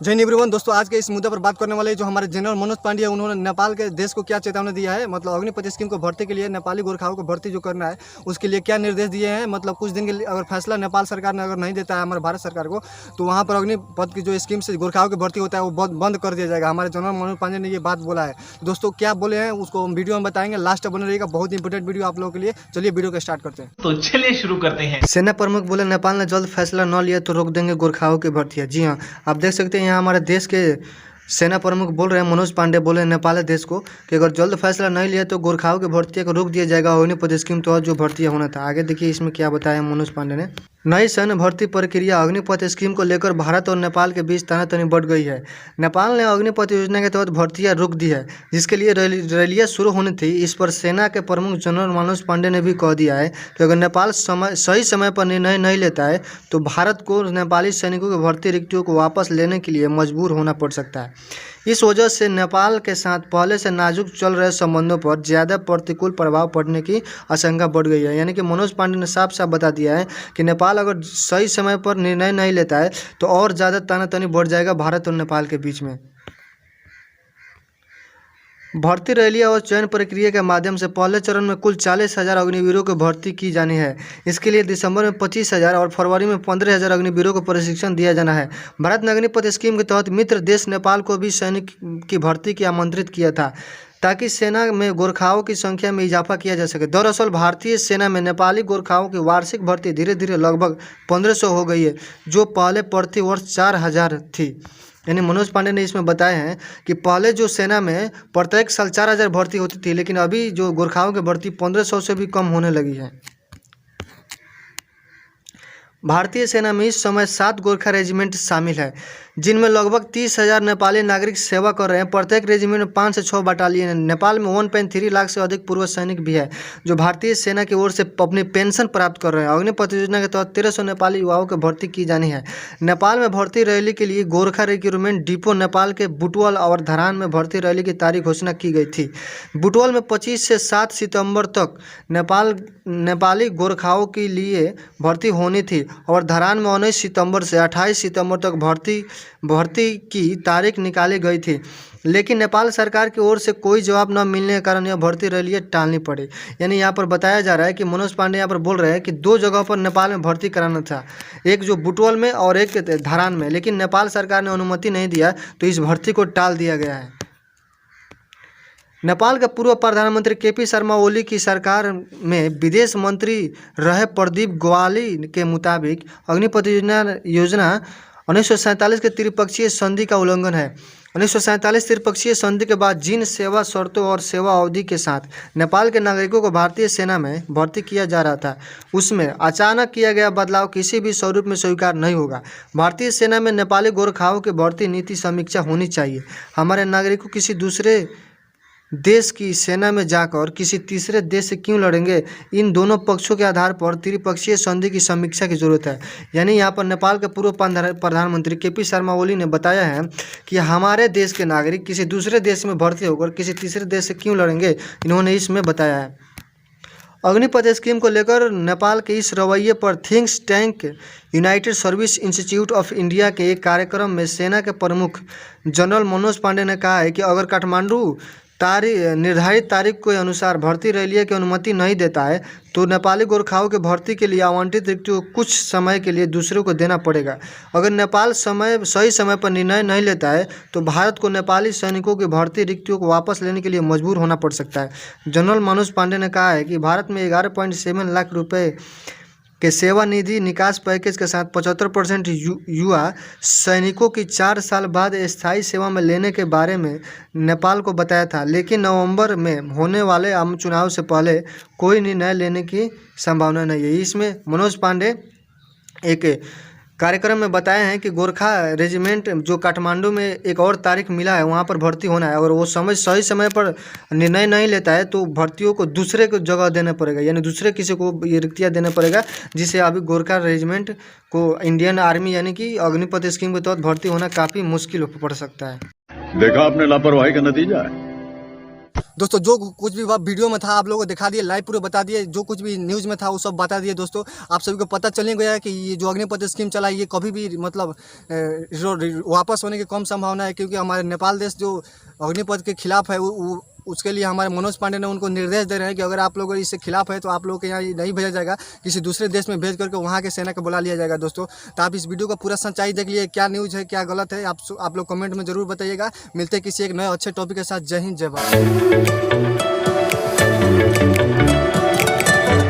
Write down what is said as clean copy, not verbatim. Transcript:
जय हिंद एवरीवन। दोस्तों, आज के इस मुद्दे पर बात करने वाले जो हमारे जनरल मनोज पांडे हैं, उन्होंने नेपाल के देश को क्या चेतावनी दिया है, मतलब अग्निपथ स्कीम को भर्ती के लिए नेपाली गोरखाओं को भर्ती जो करना है उसके लिए क्या निर्देश दिए हैं। मतलब कुछ दिन के लिए अगर फैसला नेपाल सरकार ने अगर नहीं देता है हमारे भारत सरकार को, तो वहाँ पर अग्निपथ की जो स्कीम से गोरखाओं की भर्ती होता है वो बंद कर दिया जाएगा। हमारे जनरल मनोज पांडे ने ये बात बोला है। दोस्तों, क्या बोले हैं उसको हम वीडियो में बताएंगे, लास्ट तक बने रहिएगा, बहुत इंपॉर्टेंट वीडियो आप लोगों के लिए। चलिए वीडियो को स्टार्ट करते हैं। तो चलिए शुरू करते हैं। सेना प्रमुख बोले नेपाल ने जल्द फैसला न लिया तो रोक देंगे गोरखाओं की भर्ती। जी हाँ, आप देख सकते हैं यहाँ हमारे देश के सेना प्रमुख बोल रहे हैं, मनोज पांडे बोले नेपाल देश को कि अगर जल्द फैसला नहीं लिया तो गोरखाओं की भर्ती को रोक दिया जाएगा। अग्निपथ स्कीम तो जो भर्तियाँ होना था। आगे देखिए इसमें क्या बताया मनोज पांडे ने। नई सैन्य भर्ती प्रक्रिया अग्निपथ स्कीम को लेकर भारत और नेपाल के बीच तनातनी बढ़ गई है। नेपाल ने अग्निपथ योजना के तहत भर्तियां रोक दी है, जिसके लिए रैलियां शुरू होनी थी। इस पर सेना के प्रमुख जनरल मनोज पांडे ने भी कह दिया है कि अगर नेपाल सही समय पर निर्णय नहीं लेता है तो भारत को नेपाली सैनिकों की भर्ती रिक्तियों को वापस लेने के लिए मजबूर होना पड़ सकता है। इस वजह से नेपाल के साथ पहले से नाजुक चल रहे संबंधों पर ज़्यादा प्रतिकूल प्रभाव पड़ने की आशंका बढ़ गई है। यानी कि मनोज पांडे ने साफ साफ बता दिया है कि नेपाल अगर सही समय पर निर्णय नहीं लेता है तो और ज़्यादा तनातनी बढ़ जाएगा भारत और नेपाल के बीच में। भर्ती रैली और चयन प्रक्रिया के माध्यम से पहले चरण में कुल 40,000 अग्निवीरों की भर्ती की जानी है। इसके लिए दिसंबर में 25,000 और फरवरी में 15,000 अग्निवीरों को प्रशिक्षण दिया जाना है। भारत ने अग्निपथ स्कीम के तहत मित्र देश नेपाल को भी सैनिक की भर्ती की आमंत्रित किया था, ताकि सेना में गोरखाओं की संख्या में इजाफा किया जा सके। दरअसल भारतीय सेना में नेपाली गोरखाओं की वार्षिक भर्ती धीरे धीरे लगभग 1,500 हो गई है, जो पहले प्रति वर्ष 4,000 थी। यानी मनोज पांडे ने इसमें बताया है कि पहले जो सेना में प्रत्येक साल 4,000 भर्ती होती थी, लेकिन अभी जो गोरखाओं की भर्ती 1,500 से भी कम होने लगी है। भारतीय सेना में इस समय 7 गोरखा रेजिमेंट शामिल है, जिनमें लगभग 30,000 नेपाली नागरिक सेवा कर रहे हैं। प्रत्येक रेजिमेंट में 5 से 6 बटालियन है। नेपाल में 1.3 लाख से अधिक पूर्व सैनिक भी है, जो भारतीय सेना की ओर से अपनी पेंशन प्राप्त कर रहे हैं। अग्निपथ योजना के तहत 1,300 नेपाली युवाओं की भर्ती की जानी है। नेपाल में भर्ती रैली के लिए गोरखा रिक्रूटमेंट डिपो नेपाल के बुटवल और धरान में भर्ती रैली की तारीख घोषणा की गई थी। बुटवल में 25 से 7 सितंबर तक नेपाली गोरखाओं के लिए भर्ती होनी थी और धरान में 19 सितंबर से 28 सितंबर तक भर्ती की तारीख निकाली गई थी, लेकिन नेपाल सरकार की ओर से कोई जवाब न मिलने के कारण यह भर्ती रैलियां टालनी पड़ी। यानी यहाँ पर बताया जा रहा है कि मनोज पांडे यहाँ पर बोल रहे हैं कि 2 जगहों पर नेपाल में भर्ती कराना था, एक जो बुटवल में और एक धरान में, लेकिन नेपाल सरकार ने अनुमति नहीं दिया तो इस भर्ती को टाल दिया गया है। नेपाल के पूर्व प्रधानमंत्री केपी शर्मा ओली की सरकार में विदेश मंत्री रहे प्रदीप ग्वाली के मुताबिक अग्निपथ योजना 1947 के त्रिपक्षीय संधि का उल्लंघन है। 1947 त्रिपक्षीय संधि के बाद जिन सेवा शर्तों और सेवा अवधि के साथ नेपाल के नागरिकों को भारतीय सेना में भर्ती किया जा रहा था, उसमें अचानक किया गया बदलाव किसी भी स्वरूप में स्वीकार नहीं होगा। भारतीय सेना में नेपाली गोरखाओं की भर्ती नीति समीक्षा होनी चाहिए। हमारे नागरिकों किसी दूसरे देश की सेना में जाकर किसी तीसरे देश से क्यों लड़ेंगे? इन दोनों पक्षों के आधार पर त्रिपक्षीय संधि की समीक्षा की जरूरत है। यानी यहाँ पर नेपाल के पूर्व प्रधानमंत्री केपी शर्मा ओली ने बताया है कि हमारे देश के नागरिक किसी दूसरे देश में भर्ती होकर किसी तीसरे देश से क्यों लड़ेंगे, इन्होंने इसमें बताया है। अग्निपथ स्कीम को लेकर नेपाल के इस रवैये पर thinks tank United service institute of India के एक कार्यक्रम में सेना के प्रमुख जनरल मनोज पांडे ने कहा है कि अगर काठमांडू निर्धारित तारीख के अनुसार भर्ती रैलियों की अनुमति नहीं देता है तो नेपाली गोरखाओं के भर्ती के लिए आवंटित रिक्तियों को कुछ समय के लिए दूसरों को देना पड़ेगा। अगर नेपाल सही समय पर निर्णय नहीं लेता है तो भारत को नेपाली सैनिकों की भर्ती रिक्तियों को वापस लेने के लिए मजबूर होना पड़ सकता है। जनरल मनोज पांडे ने कहा है कि भारत में 11.7 लाख रुपये के सेवानिधि निकास पैकेज के साथ 75% युवा सैनिकों की 4 साल बाद स्थायी सेवा में लेने के बारे में नेपाल को बताया था, लेकिन नवंबर में होने वाले आम चुनाव से पहले कोई निर्णय लेने की संभावना नहीं है। इसमें मनोज पांडे एक कार्यक्रम में बताए हैं कि गोरखा रेजिमेंट जो काठमांडू में एक और तारीख मिला है वहाँ पर भर्ती होना है, और वो सही समय पर निर्णय नहीं लेता है तो भर्तियों को दूसरे को जगह देना पड़ेगा, यानी दूसरे किसी को ये रिक्तियाँ देना पड़ेगा, जिससे अभी गोरखा रेजिमेंट को इंडियन आर्मी यानी कि अग्निपथ स्कीम के तहत भर्ती होना काफ़ी मुश्किल पड़ सकता है। देखा आपने लापरवाही का नतीजा है। दोस्तों जो कुछ भी वीडियो में था आप लोगों को दिखा दिए, लाइव पूरे बता दिए, जो कुछ भी न्यूज़ में था वो सब बता दिए। दोस्तों आप सभी को पता चल ही गया है कि ये जो अग्निपथ स्कीम चला ये कभी भी मतलब वापस होने की कम संभावना है, क्योंकि हमारे नेपाल देश जो अग्निपथ के खिलाफ है उसके लिए हमारे मनोज पांडे ने उनको निर्देश दे रहे हैं कि अगर आप लोग इससे खिलाफ है तो आप लोग के यहाँ नहीं भेजा जाएगा, किसी दूसरे देश में भेज करके वहाँ के सेना को बुला लिया जाएगा। दोस्तों तो आप इस वीडियो का पूरा सच्चाई देख लिए, क्या न्यूज़ है क्या गलत है, आप लोग कमेंट में जरूर बताइएगा। मिलते हैं किसी एक नए अच्छे टॉपिक के साथ। जय हिंद जय भारत।